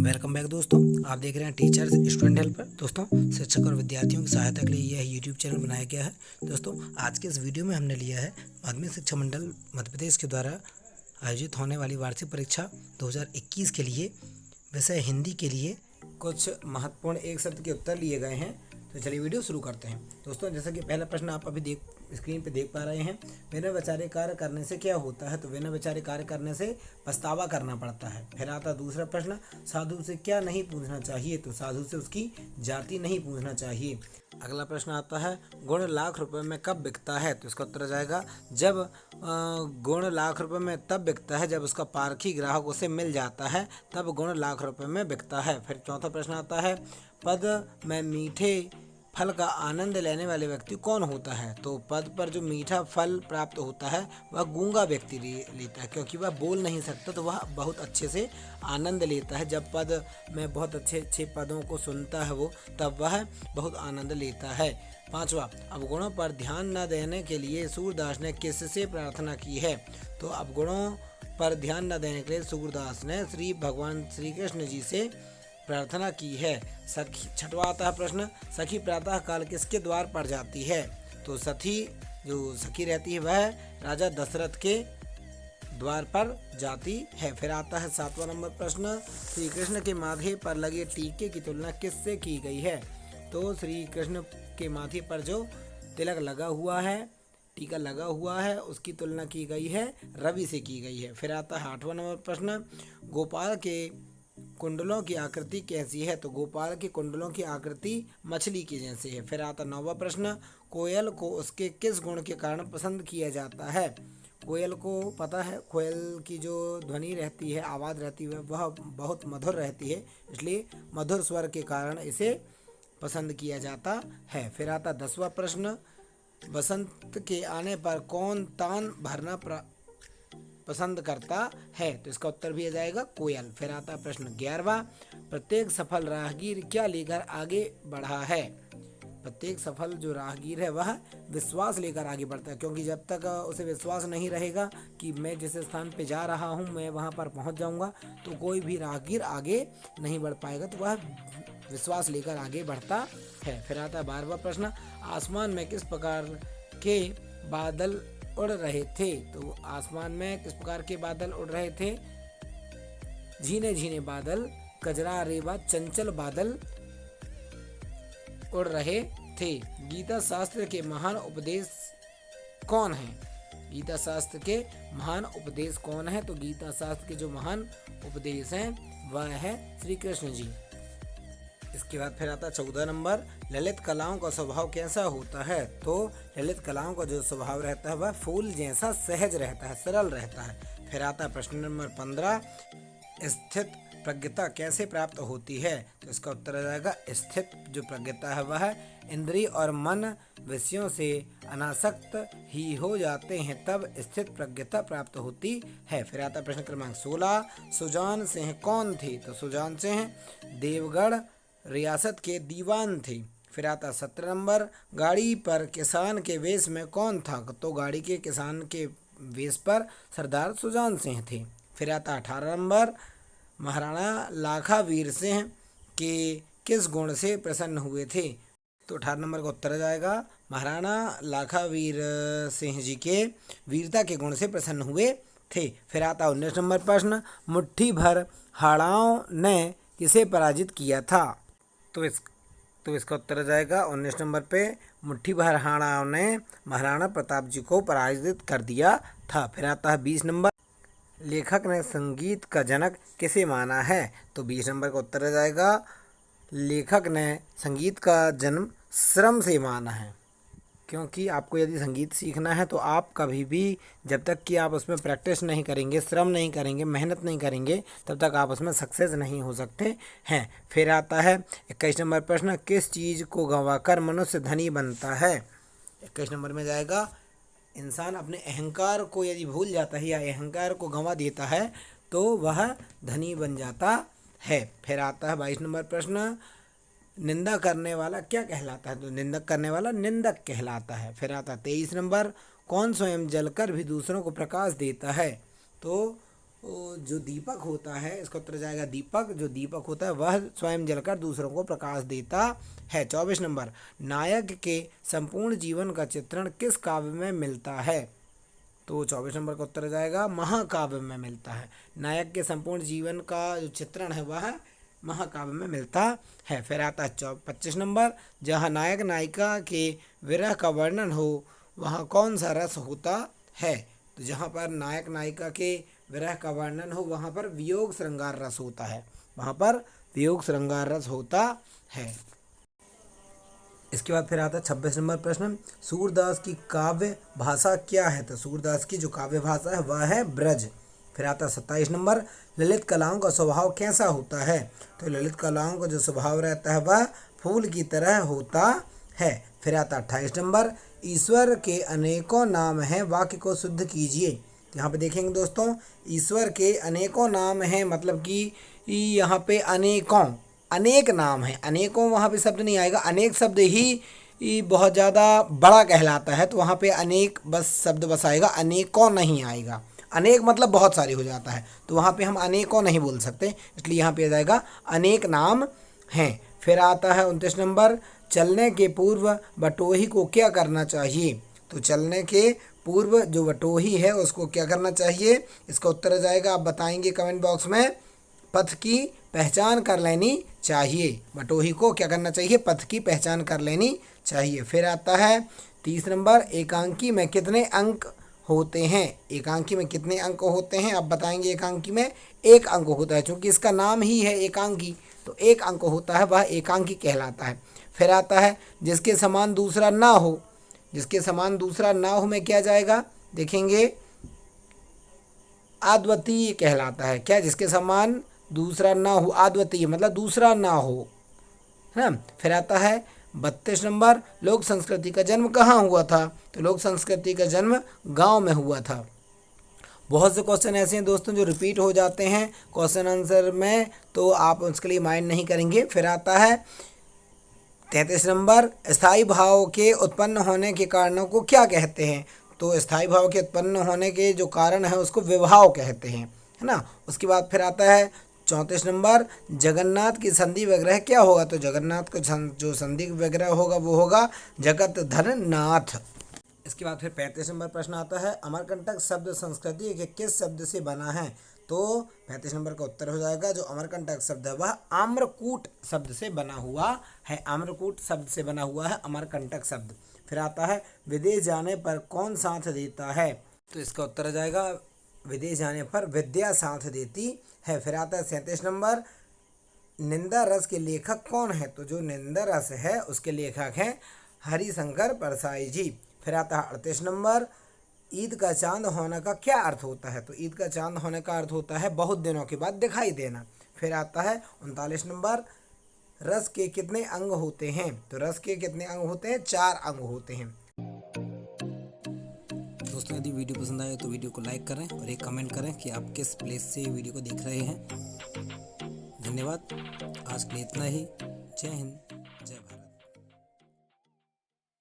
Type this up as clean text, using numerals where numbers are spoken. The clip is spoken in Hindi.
वेलकम बैक दोस्तों। आप देख रहे हैं टीचर्स स्टूडेंट हेल्पर। दोस्तों, शिक्षक और विद्यार्थियों की सहायता के लिए यह यूट्यूब चैनल बनाया गया है। दोस्तों, आज के इस वीडियो में हमने लिया है माध्यमिक शिक्षा मंडल मध्य प्रदेश के द्वारा आयोजित होने वाली वार्षिक परीक्षा 2021 के लिए विषय हिंदी के लिए कुछ महत्वपूर्ण एक शब्द के उत्तर लिए गए हैं। तो चलिए वीडियो शुरू करते हैं। दोस्तों, जैसा कि पहला प्रश्न आप अभी स्क्रीन पे देख पा रहे हैं, बिना विचारे कार्य करने से क्या होता है? तो बिना विचारे कार्य करने से पछतावा करना पड़ता है। फिर आता दूसरा प्रश्न, साधु से क्या नहीं पूछना चाहिए? तो साधु से उसकी जाति नहीं पूछना चाहिए। अगला प्रश्न आता है, गुण लाख रुपए में कब बिकता है? तो इसका उत्तर आ जाएगा जब गुण लाख रुपए में तब बिकता है जब उसका पारखी ग्राहक उसे मिल जाता है, तब गुण लाख रुपए में बिकता है। फिर चौथा प्रश्न आता है, पद में मीठे फल का आनंद लेने वाले व्यक्ति कौन होता है? तो पद पर जो मीठा फल प्राप्त होता है वह गूंगा व्यक्ति लेता है, क्योंकि वह बोल नहीं सकता, तो वह बहुत अच्छे से आनंद लेता है। जब पद में बहुत अच्छे अच्छे पदों को सुनता है वो, तब वह बहुत आनंद लेता है। पांचवा, अवगुणों पर ध्यान न देने के लिए सूरदास ने किससे प्रार्थना की है? तो अवगुणों पर ध्यान न देने के लिए सूरदास ने श्री भगवान श्री कृष्ण जी से प्रार्थना की है। छठवां आता है प्रश्न, सखी प्रातः काल किसके द्वार पर जाती है? तो जो सखी रहती है वह राजा दशरथ के द्वार पर जाती है। फिर आता है सातवां नंबर प्रश्न, श्री कृष्ण के माथे पर लगे टीके की तुलना किससे की गई है? तो श्री कृष्ण के माथे पर जो तिलक लगा हुआ है, टीका लगा हुआ है, उसकी तुलना की गई है रवि से की गई है। फिर आता है आठवां नंबर प्रश्न, गोपाल के कुंडलों की आकृति कैसी है? तो गोपाल के कुंडलों की आकृति मछली की जैसी है। फिर आता नौवां प्रश्न, कोयल को उसके किस गुण के कारण पसंद किया जाता है? कोयल को पता है, कोयल की जो ध्वनि रहती है, आवाज़ रहती है, वह बहुत मधुर रहती है, इसलिए मधुर स्वर के कारण इसे पसंद किया जाता है। फिर आता 10वां प्रश्न, बसंत के आने पर कौन तान भरना पसंद करता है? तो इसका उत्तर भी आ जाएगा कोयल। फिर आता प्रश्न 11वां, प्रत्येक सफल राहगीर क्या लेकर आगे बढ़ा है? प्रत्येक सफल जो राहगीर है वह विश्वास लेकर आगे बढ़ता है, क्योंकि जब तक उसे विश्वास नहीं रहेगा कि मैं जिस स्थान पे जा रहा हूँ मैं वहाँ पर पहुँच जाऊँगा, तो कोई भी राहगीर आगे नहीं बढ़ पाएगा। तो वह विश्वास लेकर आगे बढ़ता है। फिर आता है 12वां प्रश्न, आसमान में किस प्रकार के बादल उड़ रहे थे? तो आसमान में किस प्रकार के बादल उड़ रहे थे? झीने झीने बादल, कजरा रेवा चंचल बादल उड़ रहे थे। गीता शास्त्र के महान उपदेश कौन है? गीता शास्त्र के महान उपदेश कौन है? तो गीता शास्त्र के जो महान उपदेश हैं वह है श्री कृष्ण जी। इसके बाद फिर आता 14 नंबर, ललित कलाओं का स्वभाव कैसा होता है? तो ललित कलाओं का जो स्वभाव रहता है वह फूल जैसा सहज रहता है, सरल रहता है। फिर आता प्रश्न नंबर 15, स्थित प्रज्ञता कैसे प्राप्त होती है? तो इसका उत्तर आ जाएगा, स्थित जो प्रज्ञता है वह इंद्रिय और मन विषयों से अनासक्त ही हो जाते हैं, तब स्थित प्रज्ञता प्राप्त होती है। फिर आता प्रश्न क्रमांक 16, सुजान सिंह कौन थे? तो सुजान सिंह देवगढ़ रियासत के दीवान थे। फिर आता 17 नंबर, गाड़ी पर किसान के वेश में कौन था? तो गाड़ी के किसान के वेश पर सरदार सुजान सिंह थे। फिर आता 18 नंबर, महाराणा लाखावीर सिंह के किस गुण से प्रसन्न हुए थे? तो 18 नंबर का उत्तर आ जाएगा, महाराणा लाखावीर सिंह जी के वीरता के गुण से प्रसन्न हुए थे। फिर आता 19 नंबर प्रश्न, मुट्ठी भर हाड़ाओं ने किसे पराजित किया था? तो इसका उत्तर आ जाएगा 19 नंबर पे, मुट्ठी भर हाड़ाओं ने महाराणा प्रताप जी को पराजित कर दिया था। फिर आता है 20 नंबर, लेखक ने संगीत का जनक किसे माना है? तो 20 नंबर का उत्तर आ जाएगा, लेखक ने संगीत का जन्म श्रम से माना है, क्योंकि आपको यदि संगीत सीखना है तो आप कभी भी जब तक कि आप उसमें प्रैक्टिस नहीं करेंगे, श्रम नहीं करेंगे, मेहनत नहीं करेंगे, तब तक आप उसमें सक्सेस नहीं हो सकते हैं। फिर आता है 21 नंबर प्रश्न, किस चीज़ को गंवाकर मनुष्य धनी बनता है? 21 नंबर में जाएगा, इंसान अपने अहंकार को यदि भूल जाता है या अहंकार को गंवा देता है तो वह धनी बन जाता है। फिर आता है 22 नंबर प्रश्न, निंदा करने वाला क्या कहलाता है? तो निंदक करने वाला निंदक कहलाता है। फिर आता 23 नंबर, कौन स्वयं जलकर भी दूसरों को प्रकाश देता है? तो जो दीपक होता है, इसका उत्तर जाएगा दीपक। जो दीपक होता है वह स्वयं जलकर दूसरों को प्रकाश देता है। 24 नंबर, नायक के संपूर्ण जीवन का चित्रण किस काव्य में मिलता है? तो 24 नंबर का उत्तर जाएगा महाकाव्य में मिलता है। नायक के संपूर्ण जीवन का जो चित्रण है वह महाकाव्य में मिलता है। फिर आता है 25 नंबर, जहाँ नायक नायिका के विरह का वर्णन हो वहाँ कौन सा रस होता है? तो जहाँ पर नायक नायिका के विरह का वर्णन हो वहाँ पर वियोग श्रृंगार रस होता है। वहाँ पर वियोग श्रृंगार रस होता है। इसके बाद फिर आता है 26 नंबर प्रश्न, सूरदास की काव्य भाषा क्या है? तो सूरदास की जो काव्य भाषा है वह है ब्रज। फिर आता है 27 नंबर, ललित कलाओं का स्वभाव कैसा होता है? तो ललित कलाओं का जो स्वभाव रहता है वह फूल की तरह होता है। फिर आता है 28 नंबर, ईश्वर के अनेकों नाम हैं, वाक्य को शुद्ध कीजिए। यहाँ पे देखेंगे दोस्तों, ईश्वर के अनेकों नाम हैं, मतलब कि यहाँ पे अनेकों अनेक नाम है, अनेकों वहाँ पे शब्द नहीं आएगा। अनेक शब्द ही बहुत ज़्यादा बड़ा कहलाता है, तो वहाँ पे अनेक बस शब्द बस आएगा, अनेकों नहीं आएगा। अनेक मतलब बहुत सारी हो जाता है, तो वहाँ पे हम अनेकों नहीं बोल सकते, इसलिए यहाँ पे आ जाएगा अनेक नाम हैं। फिर आता है 29 नंबर, चलने के पूर्व बटोही को क्या करना चाहिए? तो चलने के पूर्व जो बटोही है उसको क्या करना चाहिए? इसका उत्तर जाएगा, आप बताएंगे कमेंट बॉक्स में, पथ की पहचान कर लेनी चाहिए। बटोही को क्या करना चाहिए? पथ की पहचान कर लेनी चाहिए। फिर आता है 30 नंबर, एकांकी में कितने अंक होते हैं? एकांकी में कितने अंक होते हैं आप बताएंगे। एकांकी में एक अंक होता है, क्योंकि इसका नाम ही है एकांकी, तो एक अंक होता है, वह एकांकी कहलाता है। फिर आता है जिसके समान दूसरा ना हो। जिसके समान दूसरा ना हो में क्या जाएगा? देखेंगे अद्वितीय कहलाता है। क्या? जिसके समान दूसरा ना हो, अद्वितीय मतलब दूसरा ना हो, है ना। फिर आता है 32 नंबर, लोक संस्कृति का जन्म कहाँ हुआ था? तो लोक संस्कृति का जन्म गांव में हुआ था। बहुत से क्वेश्चन ऐसे हैं दोस्तों जो रिपीट हो जाते हैं क्वेश्चन आंसर में, तो आप उसके लिए माइंड नहीं करेंगे। फिर आता है 33 नंबर, स्थायी भाव के उत्पन्न होने के कारणों को क्या कहते हैं? तो स्थायी भाव के उत्पन्न होने के जो कारण है उसको विभाव कहते हैं, है ना। उसके बाद फिर आता है 34 नंबर, जगन्नाथ की संधि विग्रह क्या होगा? तो जगन्नाथ को जो संधि विग्रह होगा वो होगा जगत धन नाथ। इसके बाद फिर 35 नंबर प्रश्न आता है, अमरकंटक शब्द संस्कृति के किस शब्द से बना है? तो 35 नंबर का उत्तर हो जाएगा, जो अमरकंटक शब्द है वह आम्रकूट शब्द से बना हुआ है। आम्रकूट शब्द से बना हुआ है अमरकंटक शब्द। फिर आता है विदेश जाने पर कौन साथ देता है? तो इसका उत्तर हो जाएगा, विदेश जाने पर विद्या साथ देती है। फिर आता है 37 नंबर, निंदा रस के लेखक कौन है? तो जो निंदा रस है उसके लेखक हैं हरिशंकर परसाई जी। फिर आता है 38 नंबर, ईद का चांद होने का क्या अर्थ होता है? तो ईद का चांद होने का अर्थ होता है बहुत दिनों के बाद दिखाई देना। फिर आता है 39 नंबर, रस के कितने अंग होते हैं? तो रस के कितने अंग होते हैं? 4 अंग होते हैं। दोस्तों यदि वीडियो पसंद आए तो वीडियो को लाइक करें और एक कमेंट करें कि आप किस प्लेस से वीडियो को देख रहे हैं। धन्यवाद, आज के लिए इतना ही। जय हिंद।